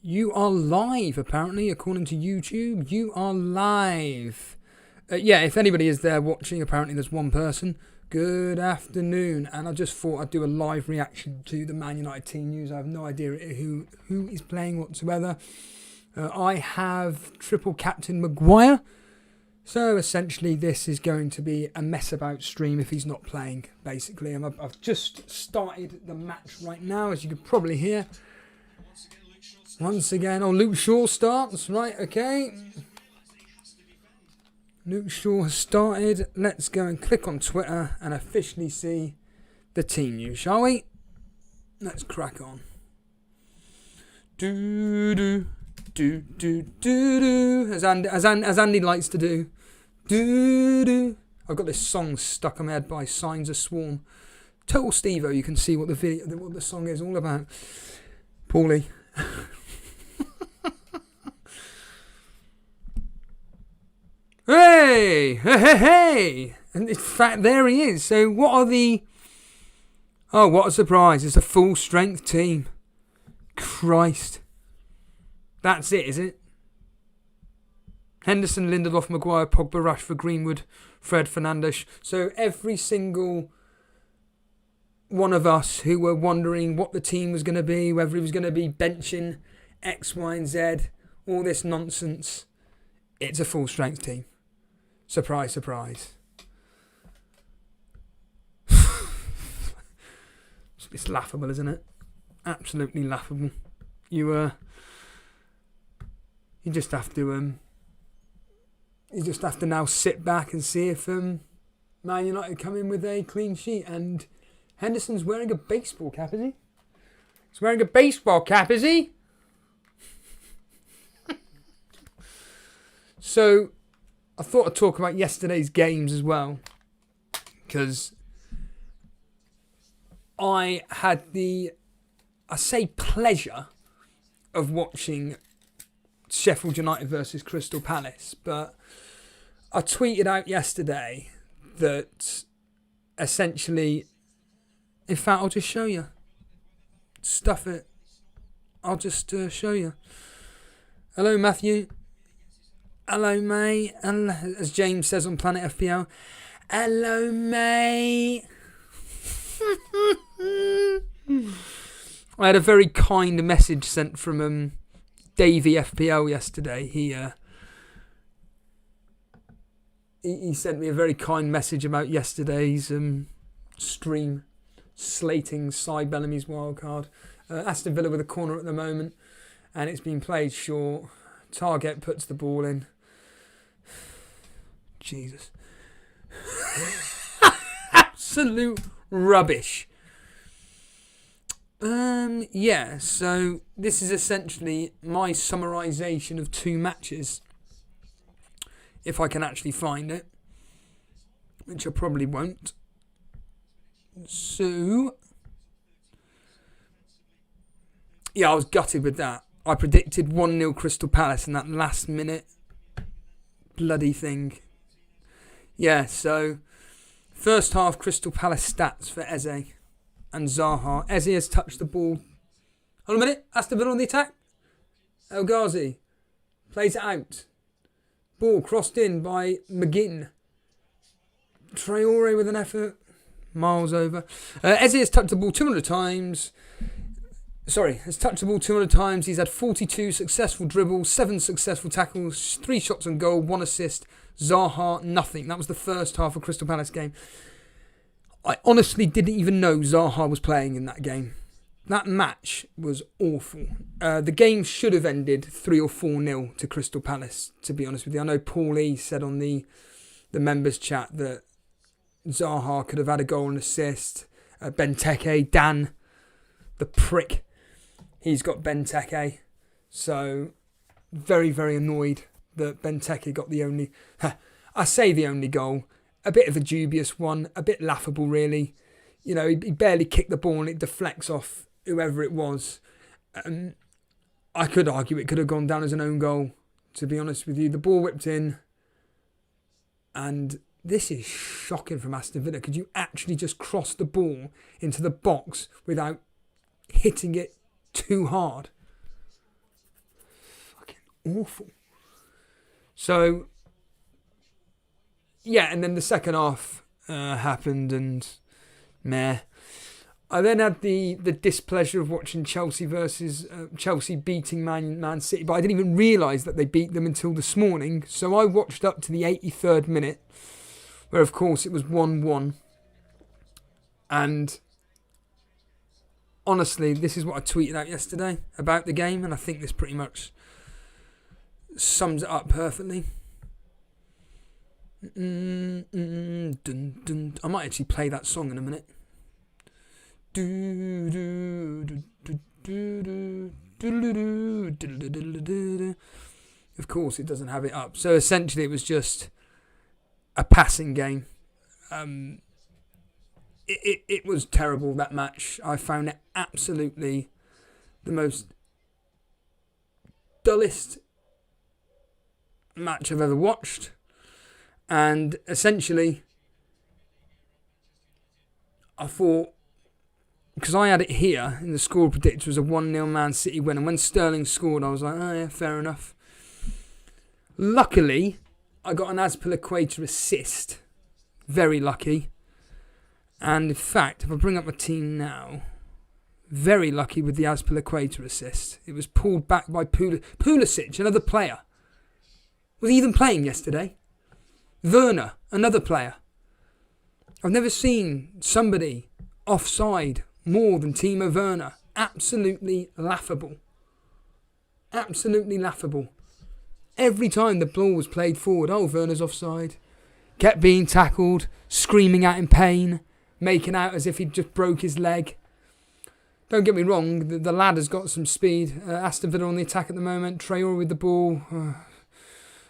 You are live, apparently, according to YouTube. You are live. Yeah, if anybody is there watching, apparently there's one person. Good afternoon. And I just thought I'd do a live reaction to the Man United team news. I have no idea who is playing whatsoever. I have triple captain Maguire. So essentially this is going to be a mess about stream if he's not playing, basically. I've just started the match right now, as you can probably hear. Once again, Luke Shaw starts. Right, okay. Luke Shaw has started. Let's go and click on Twitter and officially see the team news, shall we? Let's crack on. Do do do do do, as Andy likes to do. Do do. I've got this song stuck on my head by Signs of Swarm. Total Steve-O, you can see what the song is all about. Paulie. Hey! Hey! And in fact, there he is. So what are the... Oh, what a surprise. It's a full-strength team. Christ. That's it, is it? Henderson, Lindelof, Maguire, Pogba, Rashford, Greenwood, Fred, Fernandes. So every single one of us who were wondering what the team was going to be, whether it was going to be benching X, Y and Z, all this nonsense, it's a full-strength team. Surprise, surprise. It's laughable, isn't it? Absolutely laughable. You just have to now sit back and see if Man United come in with a clean sheet. And Henderson's wearing a baseball cap, is he? He's wearing a baseball cap, is he? So I thought I'd talk about yesterday's games as well, because I had I say pleasure of watching Sheffield United versus Crystal Palace, but I tweeted out yesterday that essentially, in fact, I'll just show you. Stuff it. I'll just show you. Hello, Matthew. Hello, mate. And as James says on Planet FPL, hello, mate. I had a very kind message sent from Davey FPL yesterday. He sent me a very kind message about yesterday's stream, slating Cy Bellamy's wildcard. Aston Villa with a corner at the moment, and it's been played short. Target puts the ball in. Jesus. Absolute rubbish. Yeah, so this is essentially my summarisation of two matches. If I can actually find it. Which I probably won't. So... yeah, I was gutted with that. I predicted 1-0 Crystal Palace in that last minute bloody thing. Yeah, so first half Crystal Palace stats for Eze and Zaha. Eze has touched the ball. Hold on a minute. Aston Villa on the attack. El Ghazi plays it out. Ball crossed in by McGinn. Traore with an effort. Miles over. Eze has touched the ball 200 times. Has touched the ball 200 times. He's had 42 successful dribbles, 7 successful tackles, 3 shots on goal, 1 assist. Zaha, nothing. That was the first half of Crystal Palace game. I honestly didn't even know Zaha was playing in that game. That match was awful. The game should have ended 3 or 4-0 to Crystal Palace, to be honest with you. I know Paulie said on the members chat that Zaha could have had a goal and assist. Benteke, Dan, the prick, he's got Benteke. So, very, very annoyed that Benteke got the only... I say the only goal. A bit of a dubious one. A bit laughable, really. You know, he barely kicked the ball and it deflects off whoever it was. I could argue it could have gone down as an own goal, to be honest with you. The ball whipped in. And this is shocking from Aston Villa. Could you actually just cross the ball into the box without hitting it too hard. Fucking awful. So, yeah, and then the second half happened and meh. I then had the displeasure of watching Chelsea versus Chelsea beating Man City, but I didn't even realise that they beat them until this morning. So I watched up to the 83rd minute, where of course it was 1-1. And honestly, this is what I tweeted out yesterday about the game, and I think this pretty much sums it up perfectly. I might actually play that song in a minute. Of course it doesn't have it up. So essentially it was just a passing game. It was terrible, that match. I found it absolutely the most dullest match I've ever watched. And essentially I thought, because I had it here in the score predictor was a 1-0 Man City win, and when Sterling scored I was like, oh yeah, fair enough. Luckily I got an Azpilicueta assist, very lucky, and in fact if I bring up my team now, very lucky with the Azpilicueta assist. It was pulled back by Pulisic, another player. Was he even playing yesterday? Werner, another player. I've never seen somebody offside more than Timo Werner. Absolutely laughable. Absolutely laughable. Every time the ball was played forward, oh, Werner's offside. Kept being tackled, screaming out in pain, making out as if he'd just broke his leg. Don't get me wrong, the lad has got some speed. Aston Villa on the attack at the moment. Traore with the ball.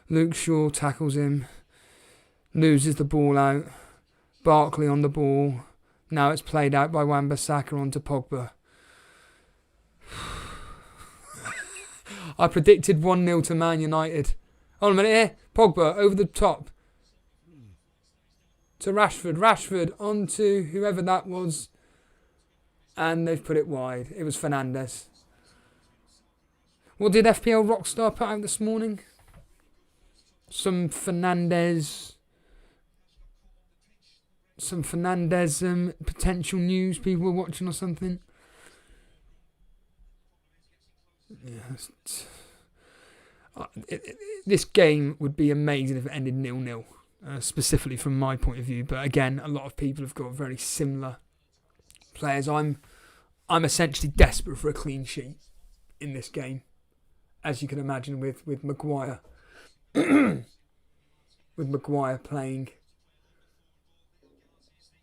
Luke Shaw tackles him. Loses the ball out. Barkley on the ball. Now it's played out by Wan-Bissaka onto Pogba. I predicted 1-0 to Man United. Hold on a minute here. Pogba over the top. To Rashford. Rashford onto whoever that was. And they've put it wide. It was Fernandes. What did FPL Rockstar put out this morning? Some Fernandes potential news people were watching or something. Yeah, this game would be amazing if it ended 0-0, specifically from my point of view. But again, a lot of people have got very similar players. I'm essentially desperate for a clean sheet in this game, as you can imagine with Maguire. With Maguire playing.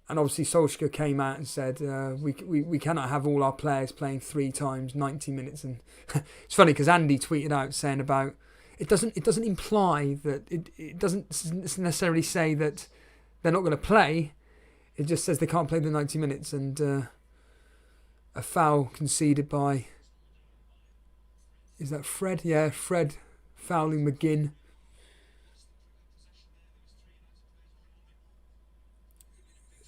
And obviously Solskjaer came out and said we cannot have all our players playing 3 times 90 minutes. And it's funny because Andy tweeted out saying about it doesn't imply that it doesn't necessarily say that they're not going to play. It just says they can't play the 90 minutes, and a foul conceded by, is that Fred? Yeah, Fred fouling McGinn.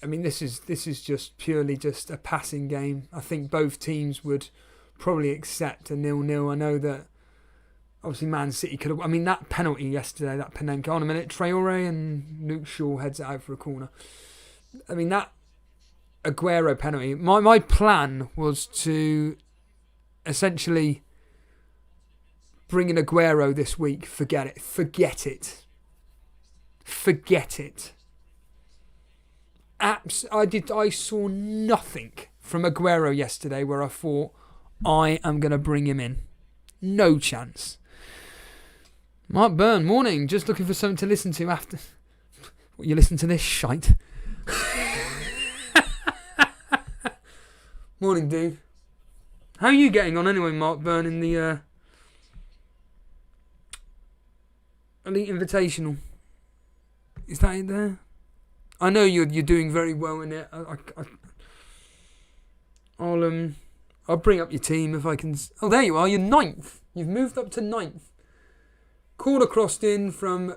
I mean, this is just purely just a passing game. I think both teams would probably accept a 0-0. I know that obviously Man City could have. I mean, that penalty yesterday, that Panenka. On a minute, Traore and Luke Shaw heads it out for a corner. I mean, that Aguero penalty. My plan was to essentially bring in Aguero this week. Forget it. I saw nothing from Aguero yesterday where I thought I am going to bring him in. No chance. Mark Byrne, morning. Just looking for something to listen to after. What, you listen to this shite? Morning, dude. How are you getting on anyway, Mark Byrne, in the Elite Invitational? Is that it there? I know you're doing very well in it. I'll bring up your team if I can. Oh, there you are. You're 9th. You've moved up to 9th. Corner crossed in from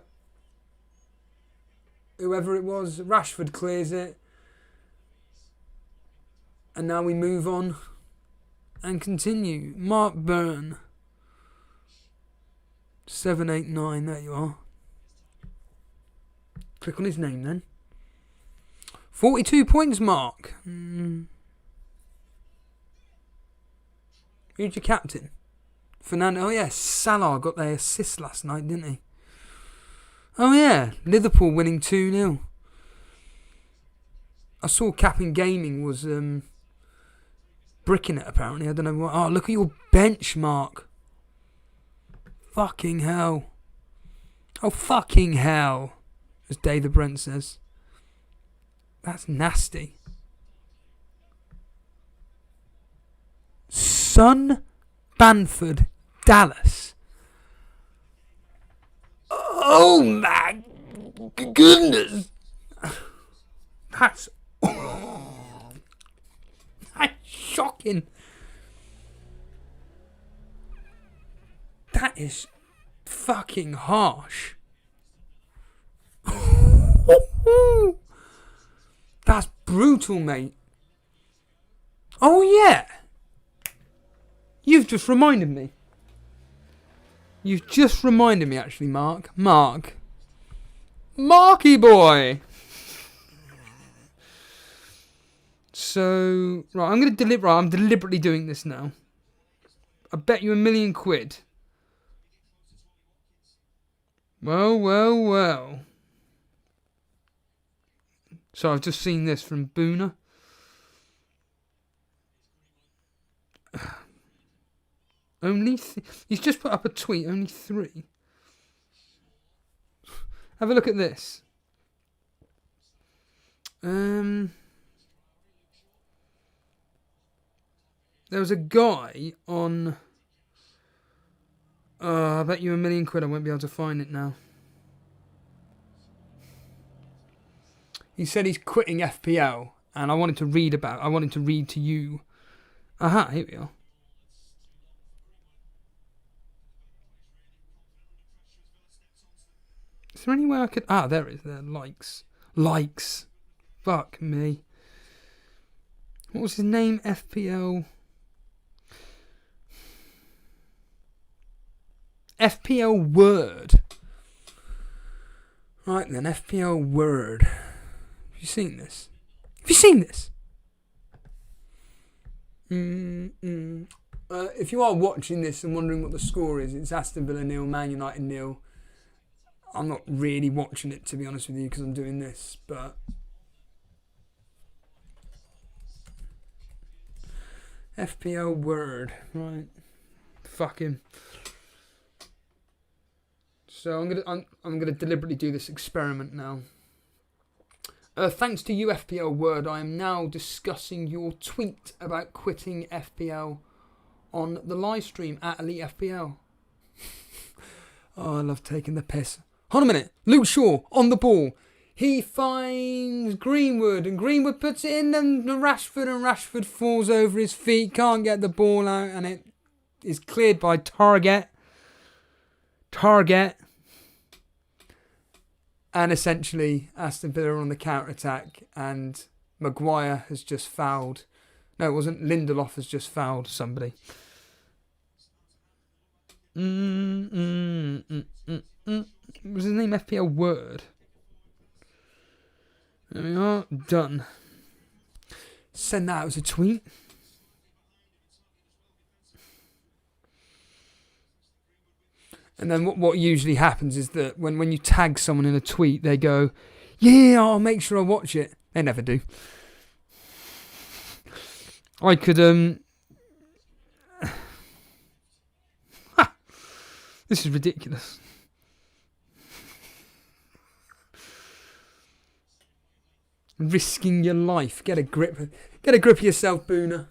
whoever it was. Rashford clears it. And now we move on. and continue. Mark Byrne. 789, there you are. Click on his name then. 42 points, Mark. Who's your captain? Fernando. Oh yeah, Salah got their assist last night, didn't he? Oh yeah, Liverpool winning 2-0. I saw Captain Gaming was bricking it apparently. I don't know what. Oh, look at your benchmark. Fucking hell. Oh, fucking hell. As David Brent says. That's nasty. Son Banford Dallas. Oh my goodness. That's shocking. That is fucking harsh. That's brutal, mate. Oh yeah. You've just reminded me. You've just reminded me, actually, Mark. Marky boy. So, right, I'm deliberately doing this now. I bet you £1,000,000. Well. So I've just seen this from Boona. He's just put up a tweet, only 3. Have a look at this. There was a guy on... I bet you £1,000,000 I won't be able to find it now. He said he's quitting FPL, and I wanted to read to you. Aha, here we are. Is there any way I could... Ah, there it is. There, likes. Fuck me. What was his name? FPL Word. Right then, FPL Word. Have you seen this? If you are watching this and wondering what the score is, it's Aston Villa 0, Man United 0. I'm not really watching it, to be honest with you, because I'm doing this, but... FPL Word. Right. Fuck him. So I'm gonna deliberately do this experiment now. Thanks to you, FPL Word, I am now discussing your tweet about quitting FPL on the live stream at Elite FPL. Oh, I love taking the piss. Hold on a minute. Luke Shaw on the ball. He finds Greenwood, and Greenwood puts it in, and Rashford falls over his feet, can't get the ball out, and it is cleared by Target. And essentially, Aston Villa are on the counter-attack, and Maguire has just fouled. No, it wasn't. Lindelof has just fouled somebody. Was his name FPL Word? There we are. Done. Send that out as a tweet. And then what usually happens is that when you tag someone in a tweet, they go, yeah, I'll make sure I watch it. They never do. I could... This is ridiculous. Risking your life. Get a grip of yourself, Boona.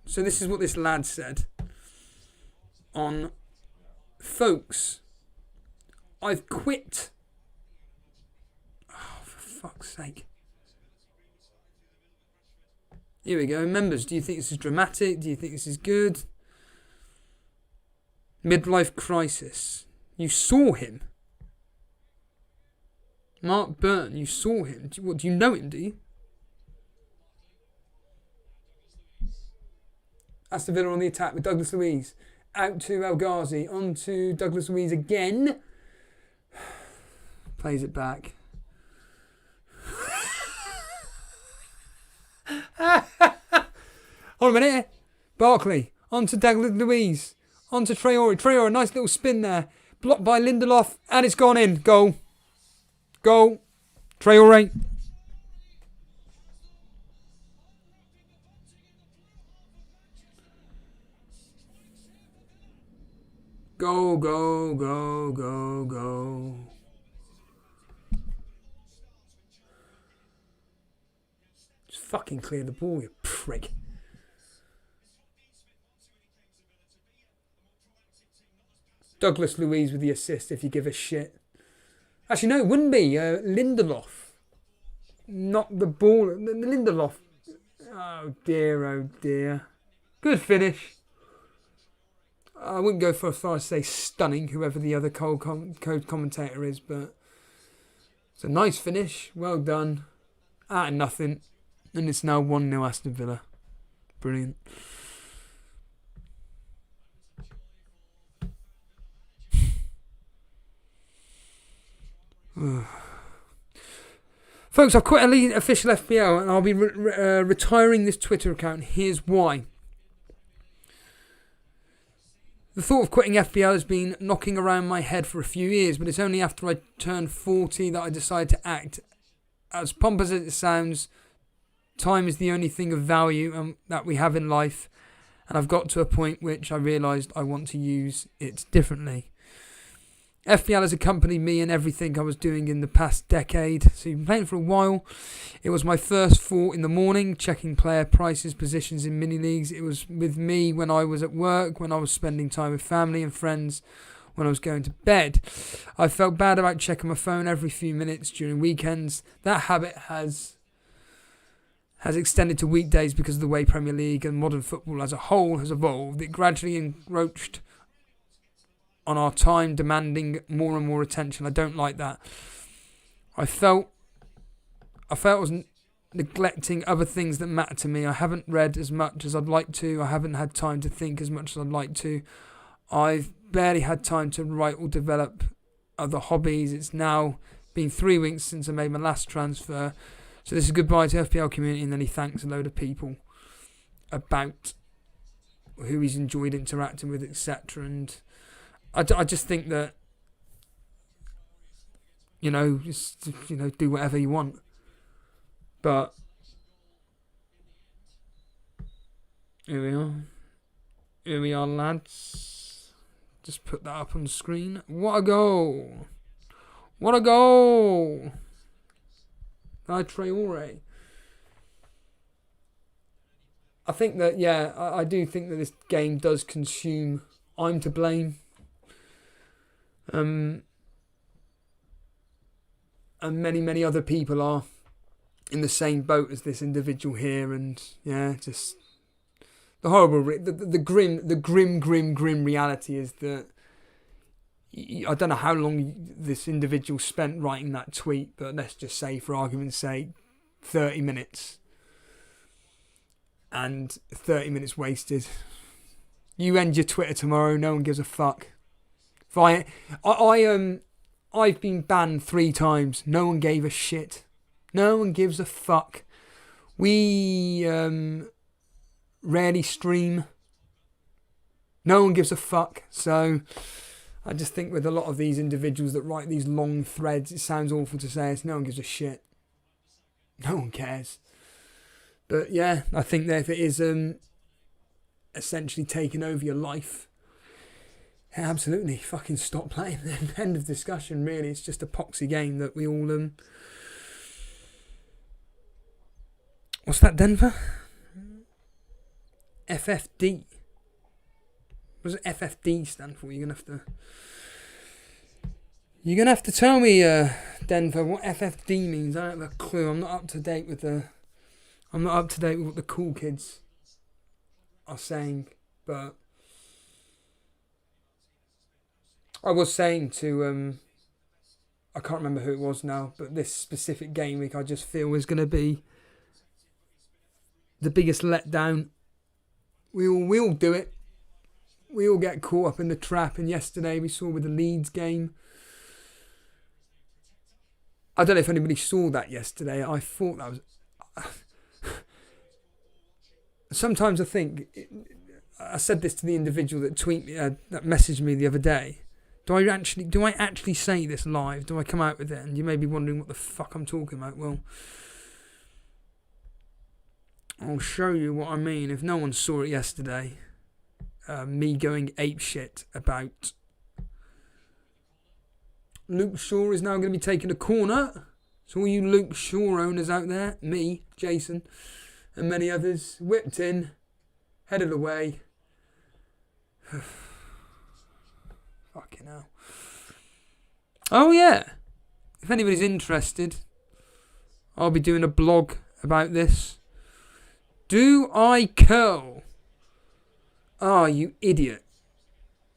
So this is what this lad said. On, folks, I've quit. Oh, for fuck's sake. Here we go. Members, do you think this is dramatic? Do you think this is good? Midlife crisis. You saw him. Mark Byrne, you saw him. Do you know him, do you? Aston Villa on the attack with Douglas Luiz. Out to El Ghazi. On to Douglas Luiz again. Plays it back. Hold on a minute. Barkley. On to Douglas Luiz. On to Traore. Traore, nice little spin there. Blocked by Lindelof. And it's gone in. Goal. Goal. Traore. Go, go, go, go, go. Just fucking clear the ball, you prick. Douglas Luiz with the assist if you give a shit. Actually, no, it wouldn't be. Lindelof. Not the ball. Lindelof. Oh dear, oh dear. Good finish. I wouldn't go for as far as say stunning, whoever the other code commentator is, but it's a nice finish. Well done. Out of nothing. And it's now 1-0 Aston Villa. Brilliant. Folks, I've quit Elite Official FPL and I'll be retiring this Twitter account. Here's why. The thought of quitting FPL has been knocking around my head for a few years, but it's only after I turned 40 that I decided to act. As pompous as it sounds, time is the only thing of value that we have in life, and I've got to a point which I realised I want to use it differently. FPL has accompanied me in everything I was doing in the past decade. So you've been playing for a while. It was my first thought in the morning, checking player prices, positions in mini leagues. It was with me when I was at work, when I was spending time with family and friends, when I was going to bed. I felt bad about checking my phone every few minutes during weekends. That habit has extended to weekdays because of the way Premier League and modern football as a whole has evolved. It gradually encroached on our time, demanding more and more attention. I don't like that. I felt I was neglecting other things that matter to me. I haven't read as much as I'd like to. I haven't had time to think as much as I'd like to. I've barely had time to write or develop other hobbies. It's now been 3 weeks since I made my last transfer. So this is goodbye to FPL community, and then he thanks a load of people about who he's enjoyed interacting with, etc. And I just think that, just do whatever you want. But here we are. Here we are, lads. Just put that up on the screen. What a goal! What a goal! By Traore. I think that, I do think that this game does consume. I'm to blame. And many, many other people are in the same boat as this individual here, and just the horrible, the grim reality is that I don't know how long this individual spent writing that tweet, but let's just say, for argument's sake, 30 minutes, and 30 minutes wasted. You end your Twitter tomorrow, no one gives a fuck. I've been banned 3 times. No one gave a shit. No one gives a fuck. We rarely stream. No one gives a fuck. So I just think with a lot of these individuals that write these long threads, it sounds awful to say, no one gives a shit. No one cares. But yeah, I think that if it is essentially taking over your life, absolutely, fucking stop playing. End of discussion, really. It's just a poxy game that we all... What's that, Denver? FFD. What does FFD stand for? You're gonna have to tell me, Denver, what FFD means. I don't have a clue. I'm not up to date with what the cool kids are saying, but I was saying to, I can't remember who it was now, but this specific game week I just feel is going to be the biggest letdown We all do it. We all get caught up in the trap. And yesterday we saw with the Leeds game. I don't know if anybody saw that yesterday. I thought that was... Sometimes I think... I said this to the individual that that messaged me the other day. Do I actually say this live? Do I come out with it? And you may be wondering what the fuck I'm talking about. Well, I'll show you what I mean. If no one saw it yesterday, me going apeshit about Luke Shaw is now going to be taking a corner. So all you Luke Shaw owners out there, me, Jason, and many others, whipped in, headed away. Fucking hell. Oh yeah, if anybody's interested, I'll be doing a blog about this. Do I curl? Ah, you idiot.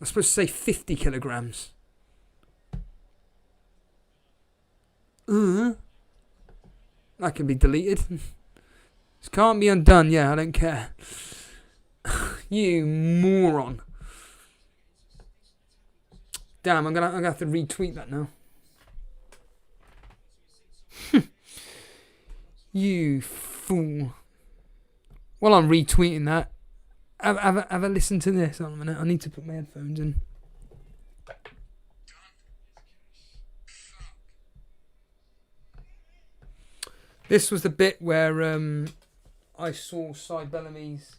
I'm supposed to say 50 kilograms. That can be deleted. This can't be undone. Yeah, I don't care. You moron. Damn, I'm gonna have to retweet that now. You fool. While I'm retweeting that, have a listen to this. Hold on a minute. I need to put my headphones in. This was the bit where I saw Cy Bellamy's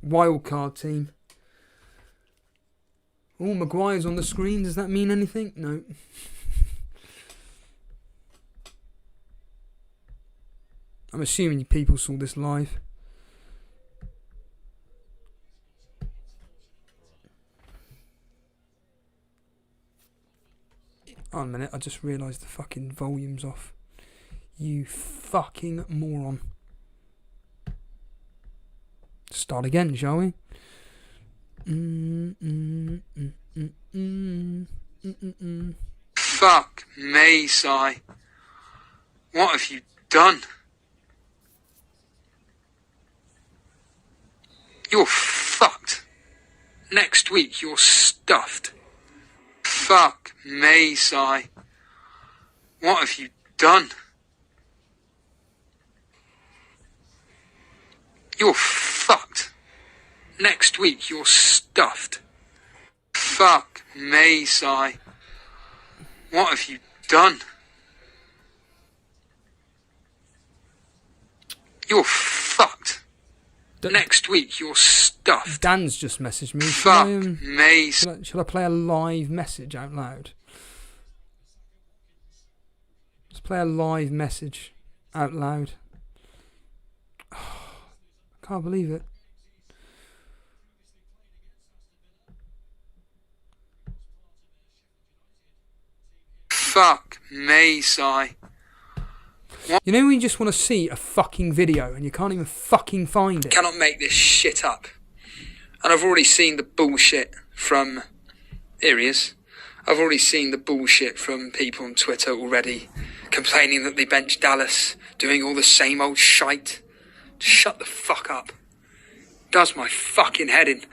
wildcard team. Oh, Maguire's on the screen. Does that mean anything? No. I'm assuming people saw this live. Hold on a minute, I just realised the fucking volume's off. You fucking moron. Start again, shall we? Fuck me, Si. What have you done? You're fucked. Next week you're stuffed. Fuck me, Si. What have you done? You're fucked. Next week you're stuffed. Fuck me, Si. What have you done? You're fucked. Next week you're stuffed. Dan's just messaged me. Fuck me. Shall I play a live message out loud? Let's play a live message out loud. Oh, I can't believe it. Fuck me, Si. You know when you just want to see a fucking video and you can't even fucking find it? Cannot make this shit up. And I've already seen the bullshit from... Here he is. I've already seen the bullshit from people on Twitter already, complaining that they benched Dallas, doing all the same old shite. Shut the fuck up. Does my fucking head in.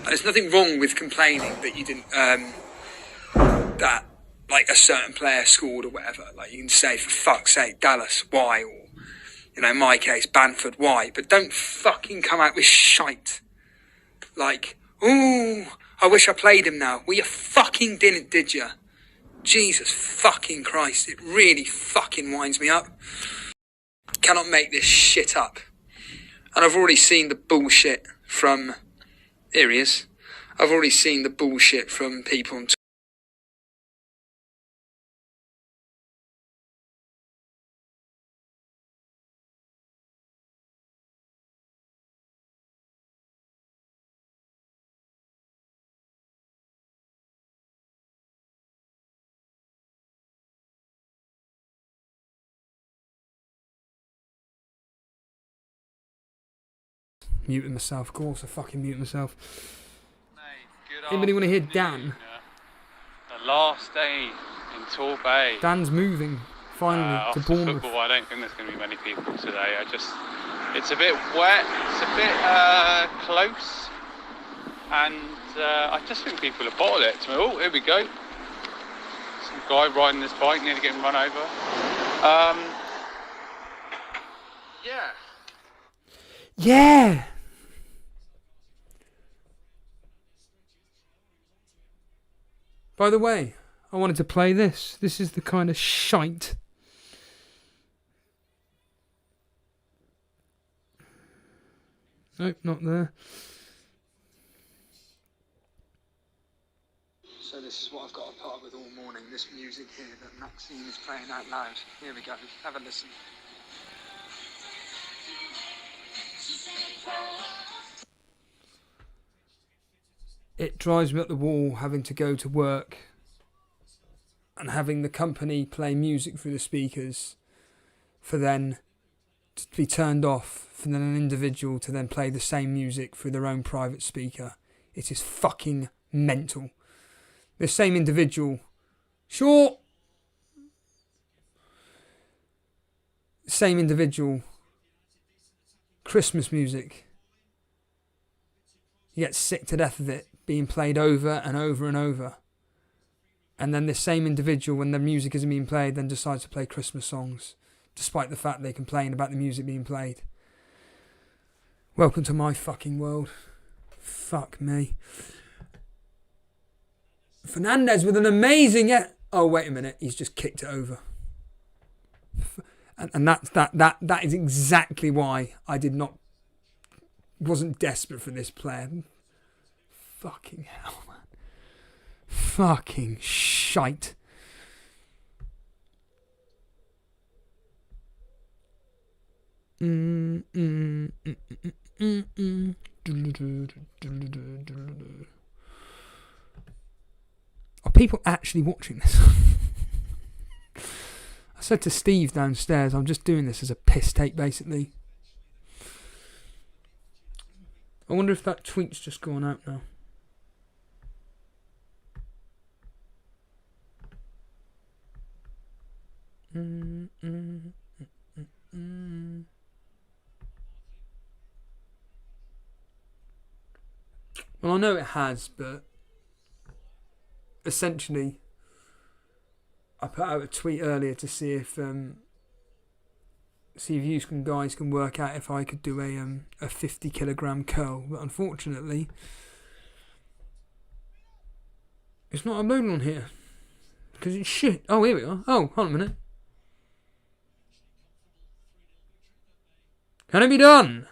There's nothing wrong with complaining that you didn't... that... like a certain player scored or whatever. Like you can say, for fuck's sake, Dallas, why? Or, you know, in my case, Bamford, why? But don't fucking come out with shite. Like, ooh, I wish I played him now. Well, you fucking didn't, did you? Jesus fucking Christ, it really fucking winds me up. Cannot make this shit up. And I've already seen the bullshit from... Here he is. I've already seen the bullshit from people on Twitter. Muting myself, of course, I fucking mute myself. Anybody want to hear Dan? The last day in Torbay. Dan's moving finally, to After Bournemouth. football, I don't think there's going to be many people today. It's a bit wet, it's a bit close, and I just think people have bottled it. Oh, here we go. Some guy riding his bike, nearly getting run over. Yeah. By the way, I wanted to play this. This is the kind of shite. Nope, not there. So this is what I've got to put up with all morning, this music here that Maxine is playing out loud. Here we go, have a listen. It drives me up the wall having to go to work and having the company play music through the speakers for then to be turned off, for then an individual to then play the same music through their own private speaker. It is fucking mental. The same individual, sure, same individual, Christmas music. You get sick to death of it being played over and over and over. And then the same individual, when the music isn't being played, then decides to play Christmas songs, despite the fact they complain about the music being played. Welcome to my fucking world. Fuck me. Fernandez with an amazing... Oh, wait a minute. He's just kicked it over. And that is exactly why I wasn't desperate for this player. Fucking hell, man. Fucking shite. Are people actually watching this? I said to Steve downstairs, I'm just doing this as a piss take, basically. I wonder if that tweet's just gone out now. Well, I know it has, but essentially, I put out a tweet earlier to see if you guys can work out if I could do a 50 kilogram curl, but unfortunately, it's not uploading on here because it's shit. Oh, here we are. Oh, hold on a minute. Can it be done?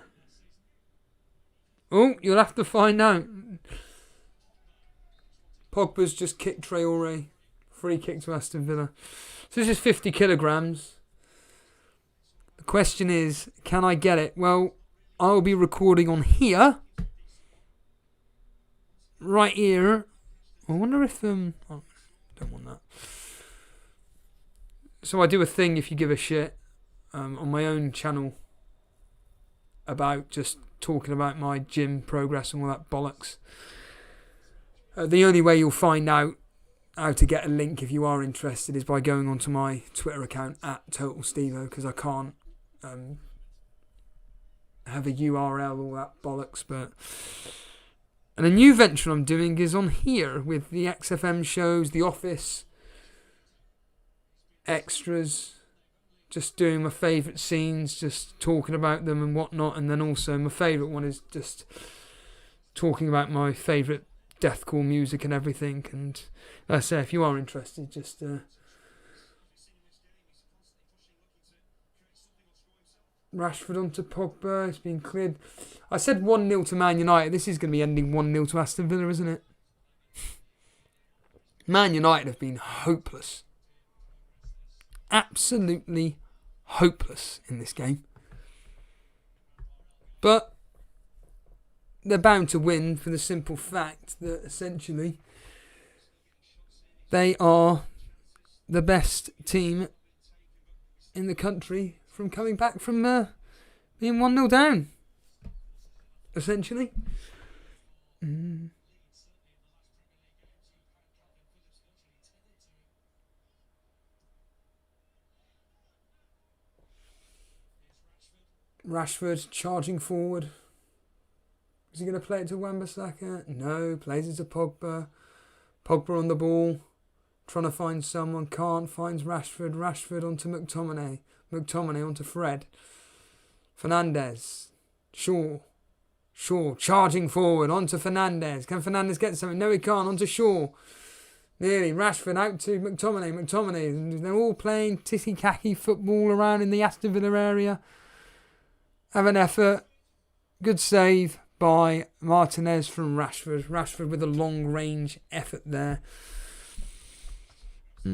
Oh, you'll have to find out. Pogba's just kicked Traore. Free kick to Aston Villa. So this is 50 kilograms. The question is, can I get it? Well, I'll be recording on here. Right here. I wonder if... Oh, don't want that. So I do a thing, if you give a shit, on my own channel about just talking about my gym progress and all that bollocks. The only way you'll find out how to get a link if you are interested is by going onto my Twitter account @TotalStevo, because I can't have a URL, all that bollocks. And a new venture I'm doing is on here with the XFM shows, The Office, extras, just doing my favourite scenes, just talking about them and whatnot. And then also my favourite one is just talking about my favourite deathcore music and everything. And like I say, if you are interested, just Rashford onto Pogba. It's been cleared. I said 1-0 to Man United. This is going to be ending 1-0 to Aston Villa, isn't it? Man United have been hopeless. Absolutely hopeless in this game. But they're bound to win for the simple fact that essentially they are the best team in the country from coming back from being 1-0 down, essentially. Rashford charging forward. Is he going to play it to Wan-Bissaka? No, plays it to Pogba. Pogba on the ball, trying to find someone, can't, finds Rashford. Rashford onto McTominay. McTominay onto Fred. Fernandes. Shaw, charging forward, onto Fernandes. Can Fernandes get something? No, he can't. Onto Shaw. Nearly. Rashford out to McTominay. They're all playing tiki-kaki football around in the Aston Villa area. Have an effort. Good save by Martinez from Rashford. Rashford with a long-range effort there. I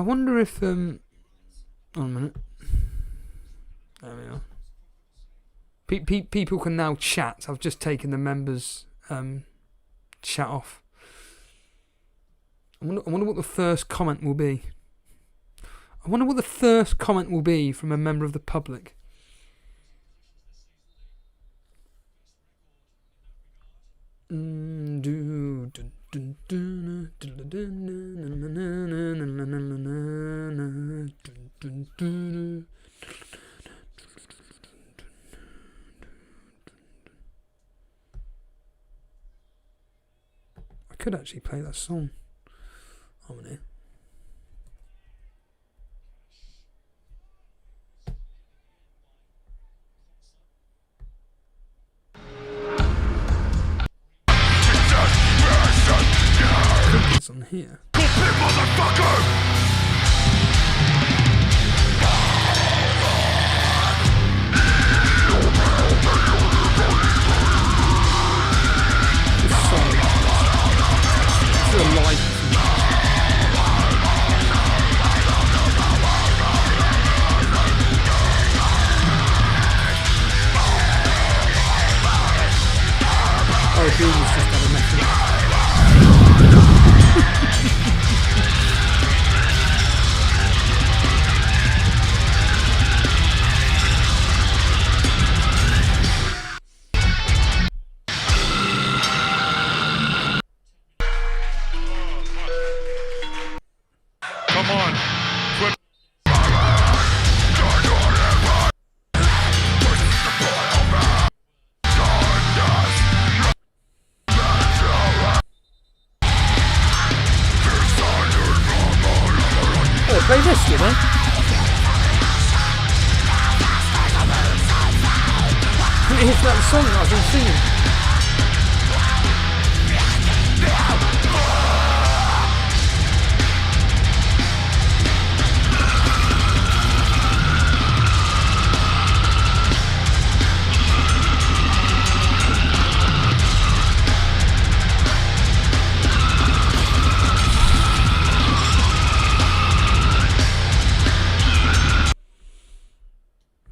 wonder if... Hold on a minute. There we are. People can now chat. I've just taken the members' chat off. I wonder what the first comment will be. I wonder what the first comment will be from a member of the public. I could actually play that song. I'm in here. It's on here. Oh, Doom was just had a message. Come on. Play this, you know? It's that song that I've been singing.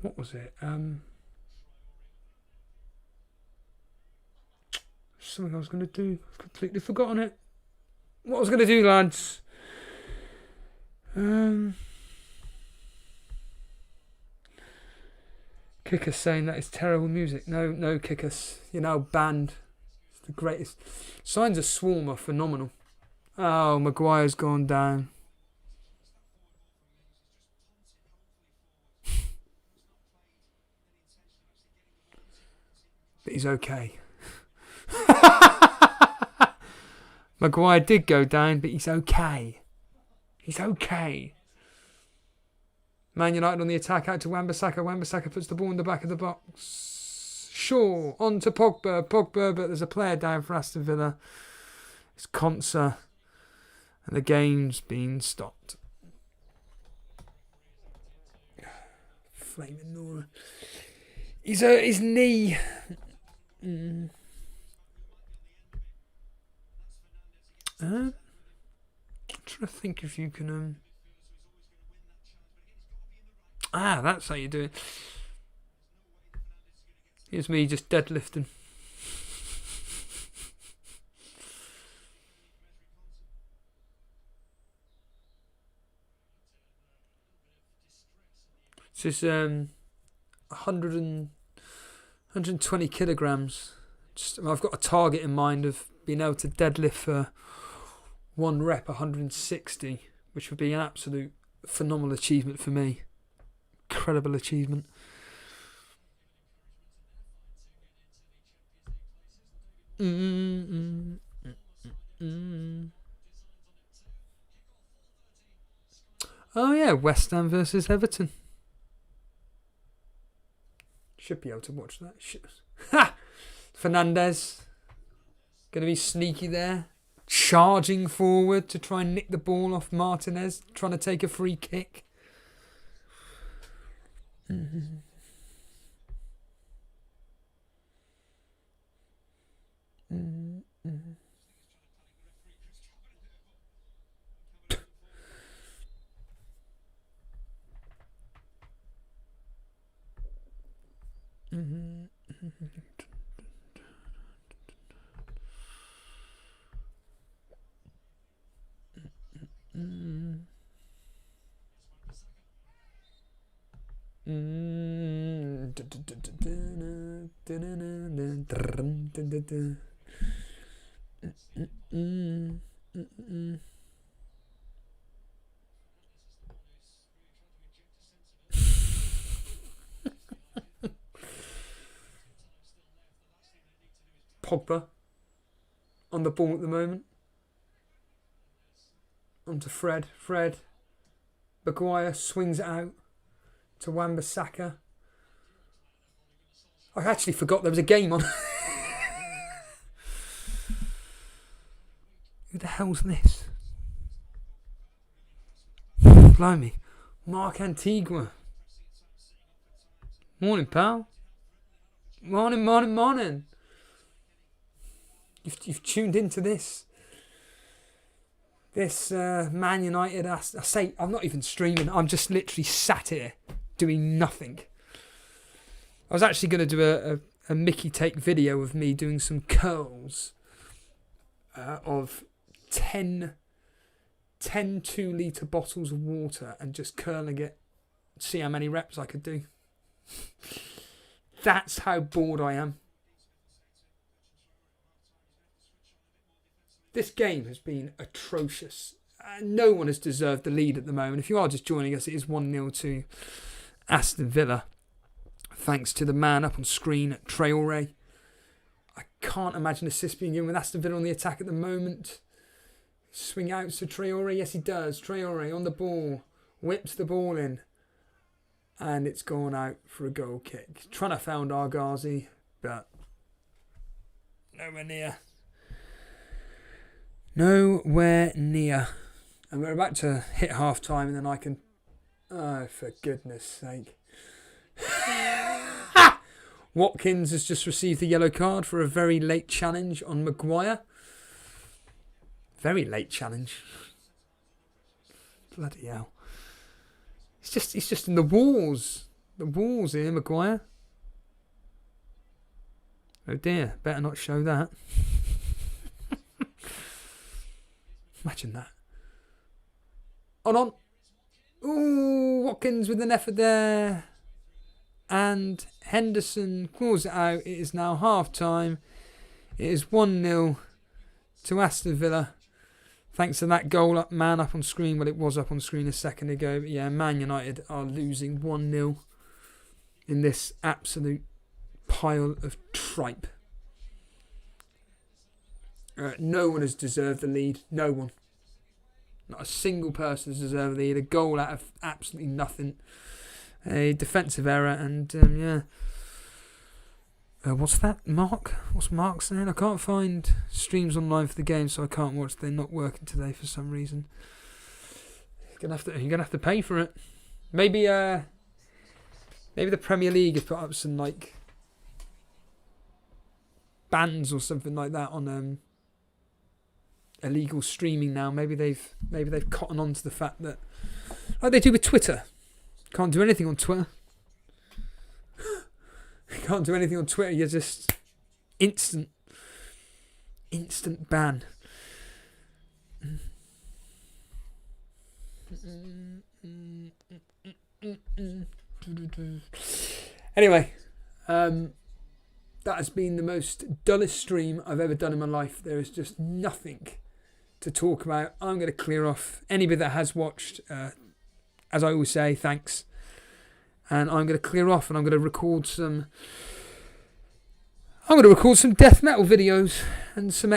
What was it? Something I was going to do. I've completely forgotten it. What I was going to do, lads. Kick us saying that is terrible music. No, kick us. You're now banned. It's the greatest. Signs of Swarm are phenomenal. Oh, Maguire's gone down. But he's okay. Maguire did go down, but he's okay. He's okay. Man United on the attack, out to Wan-Bissaka. Wan-Bissaka puts the ball in the back of the box. Shaw on to Pogba. Pogba, but there's a player down for Aston Villa. It's Konsa. And the game's been stopped. Flaming Nora. He's hurt his knee. I'm trying to think if you can that's how you do it. Here's me just deadlifting. This is 120 kilograms. I've got a target in mind of being able to deadlift for one rep 160, which would be an absolute phenomenal achievement for me. Incredible achievement. Oh yeah, West Ham versus Everton. Should be able to watch that. Ha! Fernandez. Going to be sneaky there. Charging forward to try and nick the ball off Martinez. Trying to take a free kick. Pogba on the ball at the moment. On to Fred. Maguire swings it out to Wan-Bissaka. I actually forgot there was a game on. Who the hell's this? Blimey. Mark Antigua. Morning, pal. Morning. You've tuned into this. This Man United. I say I'm not even streaming. I'm just literally sat here doing nothing. I was actually going to do a Mickey take video of me doing some curls of 10 2-litre bottles of water and just curling it. See how many reps I could do. That's how bored I am. This game has been atrocious. No one has deserved the lead at the moment. If you are just joining us, it is 1-0 to Aston Villa. Thanks to the man up on screen, Traore. I can't imagine assist being given with Aston Villa on the attack at the moment. Swing out to Traore. Yes, he does. Traore on the ball. Whips the ball in. And it's gone out for a goal kick. Trying to found Arghazi, but nowhere near. Nowhere near. And we're about to hit half time and then I can... Oh, for goodness sake. Watkins has just received a yellow card for a very late challenge on Maguire. Very late challenge. Bloody hell. He's just in the walls. The walls here, Maguire. Oh dear, better not show that. Imagine that. On. Ooh, Watkins with an effort there. And Henderson claws it out. It is now half time. It is 1-0 to Aston Villa. Thanks to that goal up on screen. Well, it was up on screen a second ago. But yeah, Man United are losing 1-0 in this absolute pile of tripe. No one has deserved the lead. No one. Not a single person has deserved the lead. A goal out of absolutely nothing. A defensive error and what's that, Mark? What's Mark saying? I can't find streams online for the game, so I can't watch. They're not working today for some reason. You're gonna have to pay for it. Maybe the Premier League have put up some like bans or something like that on illegal streaming now. Maybe they've cottoned on to the fact that, like they do with Twitter. Can't do anything on Twitter. Can't do anything on Twitter. You're just instant ban. Anyway, that has been the most dullest stream I've ever done in my life. There is just nothing to talk about. I'm going to clear off. Anybody that has watched, as I always say, thanks. And I'm going to clear off, and I'm going to record some death metal videos and some